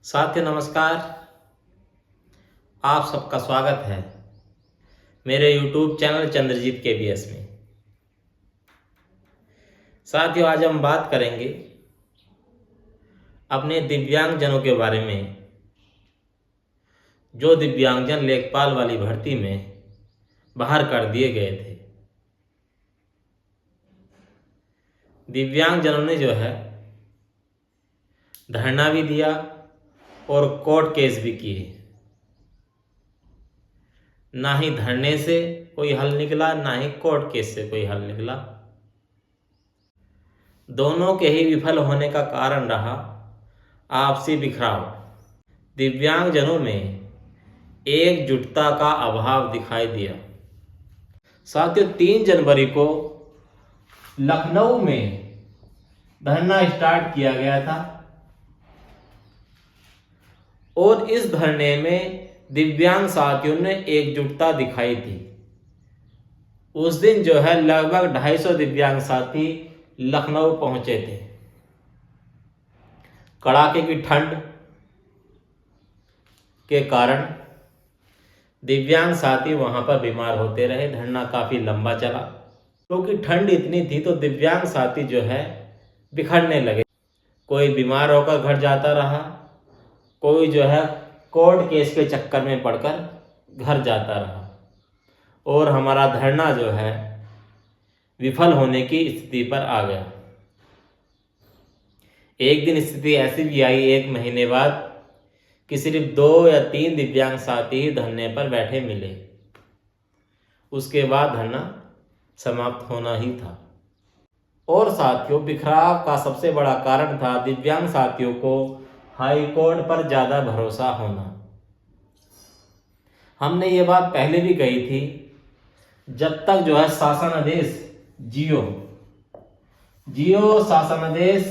साथियों नमस्कार। आप सबका स्वागत है मेरे YouTube चैनल चंद्रजीत KBS में। साथियों आज हम बात करेंगे अपने दिव्यांगजनों के बारे में जो दिव्यांगजन लेखपाल वाली भर्ती में बाहर कर दिए गए थे। दिव्यांगजनों ने जो है धरना भी दिया और कोर्ट केस भी किए। ना ही धरने से कोई हल निकला, ना ही कोर्ट केस से कोई हल निकला। दोनों के ही विफल होने का कारण रहा आपसी बिखराव। दिव्यांगजनों में एकजुटता का अभाव दिखाई दिया। साथियों 3 जनवरी को लखनऊ में धरना स्टार्ट किया गया था और इस धरने में दिव्यांग साथियों ने एकजुटता दिखाई थी। उस दिन जो है लगभग 250 दिव्यांग साथी लखनऊ पहुंचे थे। कड़ाके की ठंड के कारण दिव्यांग साथी वहां पर बीमार होते रहे। धरना काफी लंबा चला क्योंकि ठंड इतनी थी तो दिव्यांग साथी जो है बिखरने लगे। कोई बीमार होकर घर जाता रहा, कोई जो है कोर्ट केस के चक्कर में पड़कर घर जाता रहा और हमारा धरना जो है विफल होने की स्थिति पर आ गया। एक दिन स्थिति ऐसी भी आई 1 महीने बाद कि सिर्फ 2 या 3 दिव्यांग साथी ही धरने पर बैठे मिले। उसके बाद धरना समाप्त होना ही था। और साथियों बिखराव का सबसे बड़ा कारण था दिव्यांग साथियों को हाई कोर्ट पर ज़्यादा भरोसा होना। हमने ये बात पहले भी कही थी, जब तक जो है शासनादेश जियो शासनादेश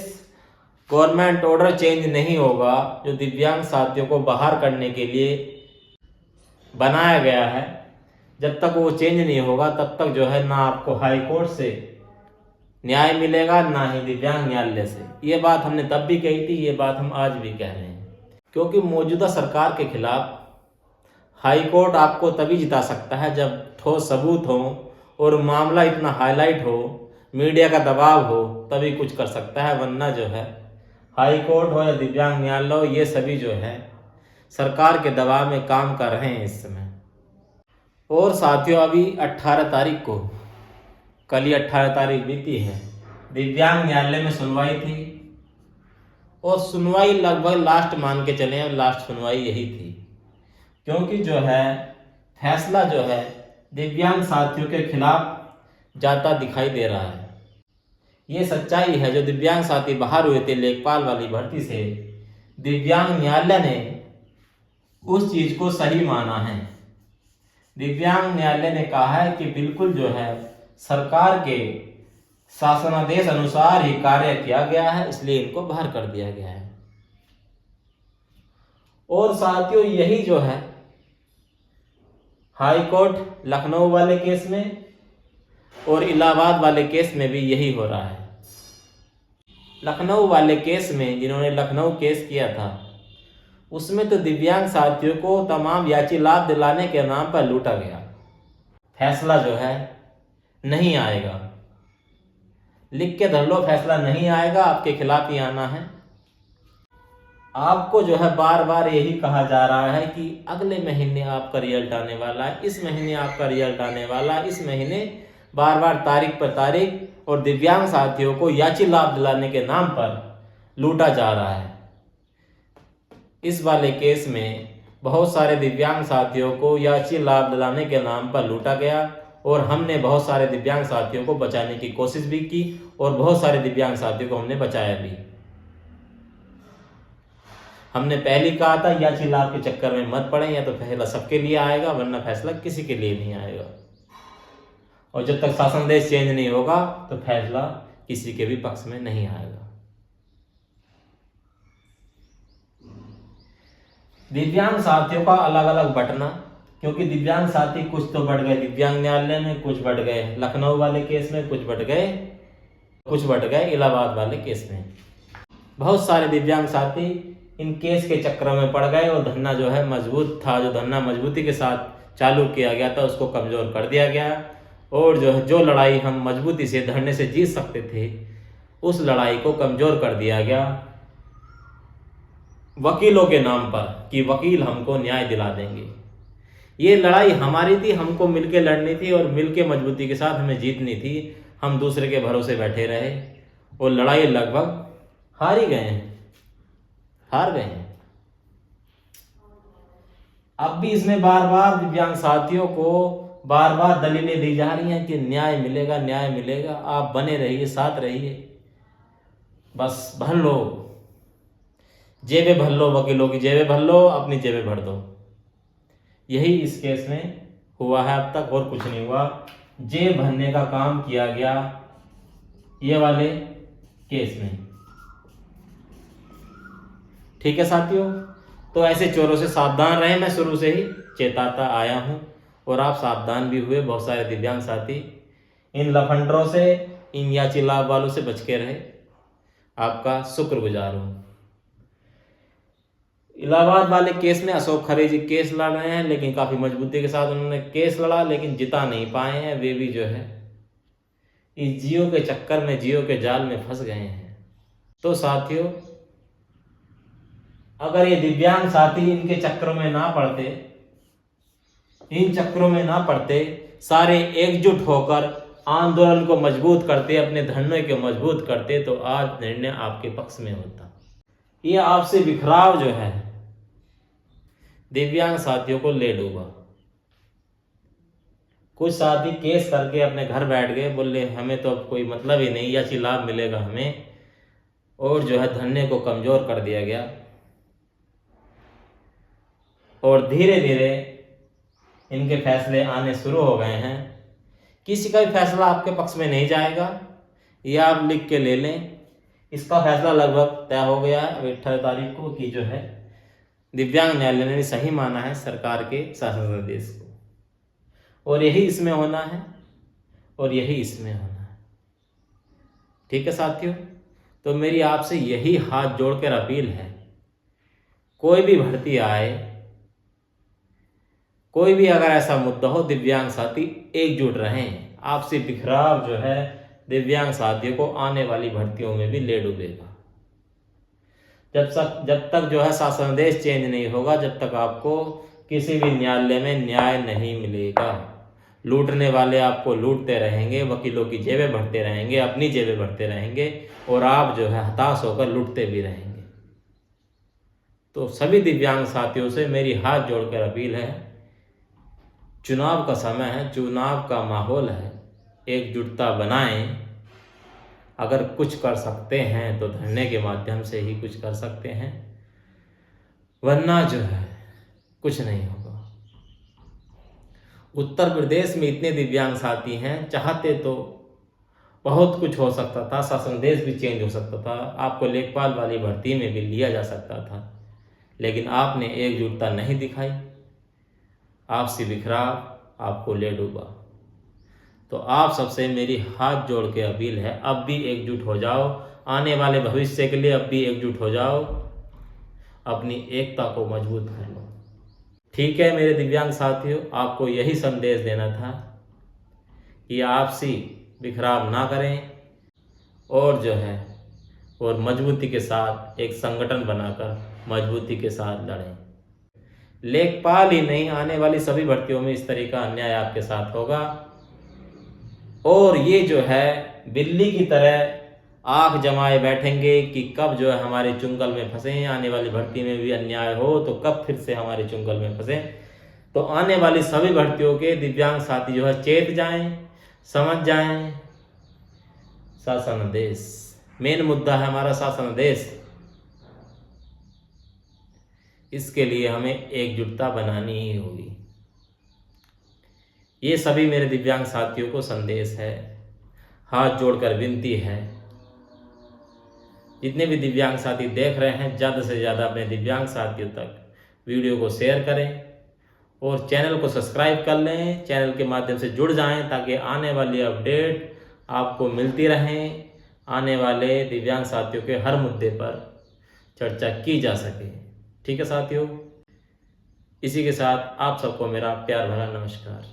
गवर्नमेंट ऑर्डर चेंज नहीं होगा जो दिव्यांग साथियों को बाहर करने के लिए बनाया गया है, जब तक वो चेंज नहीं होगा तब तक जो है ना आपको हाई कोर्ट से न्याय मिलेगा ना ही दिव्यांग न्यायालय से। ये बात हमने तब भी कही थी, ये बात हम आज भी कह रहे हैं। क्योंकि मौजूदा सरकार के खिलाफ हाई कोर्ट आपको तभी जिता सकता है जब ठोस सबूत हो और मामला इतना हाईलाइट हो, मीडिया का दबाव हो, तभी कुछ कर सकता है। वरना जो है हाई कोर्ट हो या दिव्यांग न्यायालय हो, ये सभी जो है सरकार के दबाव में काम कर रहे हैं इस समय। और साथियों अभी 18 तारीख को, कल ही 18 तारीख बीती है, दिव्यांग न्यायालय में सुनवाई थी और सुनवाई लगभग लास्ट मान के चले, लास्ट सुनवाई यही थी। क्योंकि जो है फैसला जो है दिव्यांग साथियों के खिलाफ जाता दिखाई दे रहा है। ये सच्चाई है। जो दिव्यांग साथी बाहर हुए थे लेखपाल वाली भर्ती से, दिव्यांग न्यायालय ने उस चीज को सही माना है। दिव्यांग न्यायालय ने कहा है कि बिल्कुल जो है सरकार के शासनादेश अनुसार ही कार्य किया गया है, इसलिए इनको बाहर कर दिया गया है। और साथियों यही जो है हाई कोर्ट लखनऊ वाले केस में और इलाहाबाद वाले केस में भी यही हो रहा है। लखनऊ वाले केस में जिन्होंने लखनऊ केस किया था उसमें तो दिव्यांग साथियों को तमाम याची लाभ दिलाने के नाम पर लूटा गया। फैसला जो है नहीं आएगा, लिख के धर लो, फैसला नहीं आएगा, आपके खिलाफ ही आना है। आपको जो है बार बार यही कहा जा रहा है कि अगले महीने आपका रिजल्ट आने वाला है, इस महीने आपका रिजल्ट आने वाला है, इस महीने बार बार तारीख पर तारीख, और दिव्यांग साथियों को याची लाभ दिलाने के नाम पर लूटा जा रहा है। इस वाले केस में बहुत सारे दिव्यांग साथियों को याची लाभ दिलाने के नाम पर लूटा गया और हमने बहुत सारे दिव्यांग साथियों को बचाने की कोशिश भी की और बहुत सारे दिव्यांग साथियों को हमने बचाया भी। हमने पहले ही कहा था याची लाभ के चक्कर में मत पड़े, या तो फैसला सबके लिए आएगा वरना फैसला किसी के लिए नहीं आएगा। और जब तक शासनादेश चेंज नहीं होगा तो फैसला किसी के भी पक्ष में नहीं आएगा। दिव्यांग साथियों का अलग अलग बंटना, क्योंकि दिव्यांग साथी कुछ तो बढ़ गए दिव्यांग न्यायालय में, कुछ बढ़ गए लखनऊ वाले केस में, कुछ बढ़ गए इलाहाबाद वाले केस में। बहुत सारे दिव्यांग साथी इन केस के चक्कर में पड़ गए और धरना जो है मजबूत था, जो धरना मजबूती के साथ चालू किया गया था उसको कमज़ोर कर दिया गया। और जो लड़ाई हम मजबूती से धरने से जीत सकते थे उस लड़ाई को कमज़ोर कर दिया गया वकीलों के नाम पर कि वकील हमको न्याय दिला देंगे। ये लड़ाई हमारी थी, हमको मिलके लड़नी थी और मिलके मजबूती के साथ हमें जीतनी थी। हम दूसरे के भरोसे बैठे रहे और लड़ाई लगभग हार गए हैं। अब भी इसमें बार बार दिव्यांग साथियों को बार बार दलीलें दी जा रही हैं कि न्याय मिलेगा। आप बने रहिए, साथ रहिए, बस भर लो, जेबें भर लो, वकीलों की जेबें भर लो, अपनी जेबें भर दो। यही इस केस में हुआ है अब तक, और कुछ नहीं हुआ। जेब भरने का काम किया गया ये वाले केस में। ठीक है साथियों, तो ऐसे चोरों से सावधान रहें। मैं शुरू से ही चेताता आया हूं और आप सावधान भी हुए। बहुत सारे दिव्यांग साथी इन लफंडरों से, इन याची लाभ वालों से बच के रहे। आपका शुक्रगुजार हूं। इलाहाबाद वाले केस में अशोक खरे जी केस लड़ रहे हैं, लेकिन काफ़ी मजबूती के साथ उन्होंने केस लड़ा, लेकिन जिता नहीं पाए हैं। वे भी जो है इस जियो के चक्कर में, जियो के जाल में फंस गए हैं। तो साथियों, अगर ये दिव्यांग साथी इनके चक्करों में ना पड़ते, इन चक्करों में ना पड़ते, सारे एकजुट होकर आंदोलन को मजबूत करते, अपने धरने को मजबूत करते, तो आज निर्णय आपके पक्ष में होता। ये आपसी बिखराव जो है दिव्यांग साथियों को ले डूबा। कुछ साथी केस करके अपने घर बैठ गए, बोले हमें तो अब कोई मतलब ही नहीं, या लाभ मिलेगा हमें, और जो है धरने को कमजोर कर दिया गया। और धीरे धीरे इनके फैसले आने शुरू हो गए हैं। किसी का भी फैसला आपके पक्ष में नहीं जाएगा, ये आप लिख के ले लें। इसका फैसला लगभग तय हो गया है 18 तारीख को कि जो है दिव्यांग न्यायालय ने सही माना है सरकार के शासनादेश को, और यही इसमें होना है और यही इसमें होना है। ठीक है साथियों, तो मेरी आपसे यही हाथ जोड़कर अपील है, कोई भी भर्ती आए, कोई भी अगर ऐसा मुद्दा हो, दिव्यांग साथी एकजुट रहें। आपसी बिखराव जो है दिव्यांग साथियों को आने वाली भर्तियों में भी ले डूबेगा। जब तक जो है शासनादेश चेंज नहीं होगा, जब तक आपको किसी भी न्यायालय में न्याय नहीं मिलेगा। लूटने वाले आपको लूटते रहेंगे, वकीलों की जेबें भरते रहेंगे, अपनी जेबें भरते रहेंगे, और आप जो है हताश होकर लूटते भी रहेंगे। तो सभी दिव्यांग साथियों से मेरी हाथ जोड़कर अपील है, चुनाव का समय है, चुनाव का माहौल है, एकजुटता बनाएं। अगर कुछ कर सकते हैं तो धरने के माध्यम से ही कुछ कर सकते हैं, वरना जो है कुछ नहीं होगा। उत्तर प्रदेश में इतने दिव्यांग साथी हैं, चाहते तो बहुत कुछ हो सकता था, शासनादेश भी चेंज हो सकता था, आपको लेखपाल वाली भर्ती में भी लिया जा सकता था, लेकिन आपने एकजुटता नहीं दिखाई। आपसी बिखराव आपको ले डूबा। तो आप सबसे मेरी हाथ जोड़ के अपील है, अब भी एकजुट हो जाओ, आने वाले भविष्य के लिए अब भी एकजुट हो जाओ, अपनी एकता को मजबूत कर लो। ठीक है मेरे दिव्यांग साथियों, आपको यही संदेश देना था कि आपसी बिखराव ना करें, और जो है और मजबूती के साथ एक संगठन बनाकर मजबूती के साथ लड़ें। लेखपाल ही नहीं, आने वाली सभी भर्तियों में इस तरह का अन्याय आपके साथ होगा, और ये जो है बिल्ली की तरह आंख जमाए बैठेंगे कि कब जो है हमारे चुंगल में फंसे, आने वाली भर्ती में भी अन्याय हो तो कब फिर से हमारे चुंगल में फंसे। तो आने वाली सभी भर्तियों के दिव्यांग साथी जो है चेत जाएं, समझ जाएं। शासनादेश मेन मुद्दा है हमारा, शासनादेश। इसके लिए हमें एकजुटता बनानी ही होगी। ये सभी मेरे दिव्यांग साथियों को संदेश है, हाथ जोड़कर विनती है। जितने भी दिव्यांग साथी देख रहे हैं, ज़्यादा से ज़्यादा अपने दिव्यांग साथियों तक वीडियो को शेयर करें और चैनल को सब्सक्राइब कर लें, चैनल के माध्यम से जुड़ जाएं, ताकि आने वाली अपडेट आपको मिलती रहें। आने वाले दिव्यांग साथियों के हर मुद्दे पर चर्चा की जा सके। ठीक है साथियों, इसी के साथ आप सबको मेरा प्यार भरा नमस्कार।